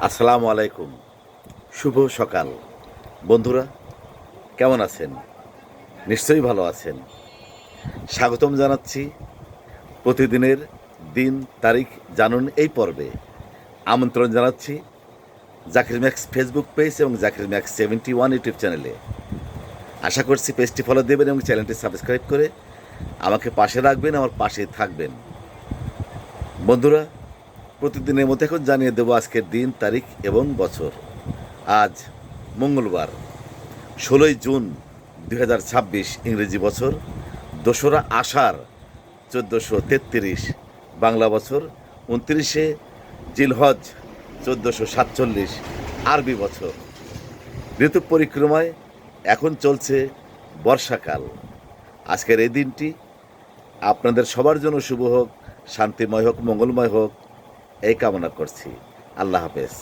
আসসালামু আলাইকুম। শুভ সকাল। বন্ধুরা কেমন আছেন? নিশ্চয়ই ভালো আছেন। স্বাগতম জানাচ্ছি প্রতিদিনের দিন তারিখ জানুন এই পর্বে। আমন্ত্রণ জানাচ্ছি জাকির ম্যাক্স ফেসবুক পেজ এবং জাকির ম্যাক্স 71 ইউটিউব চ্যানেলে। আশা করছি পেজটি ফলো দেবেন এবং চ্যানেলটি সাবস্ক্রাইব করে আমাকে পাশে রাখবেন, আমার পাশে থাকবেন। বন্ধুরা প্রতিদিনের মতো এখন জানিয়ে দেবো আজকের দিন তারিখ এবং বছর। আজ মঙ্গলবার 16ই জুন 2026 ইংরেজি বছর, 2রা আষাঢ় 1433 বাংলা বছর, 29শে জিলহজ 1447 আরবি বছর। ঋতু পরিক্রমায় এখন চলছে বর্ষাকাল। আজকের এই দিনটি আপনাদের সবার জন্য শুভ হোক, শান্তিময় হোক, মঙ্গলময় হোক, এই কামনা করছি। আল্লাহ হাফেজ।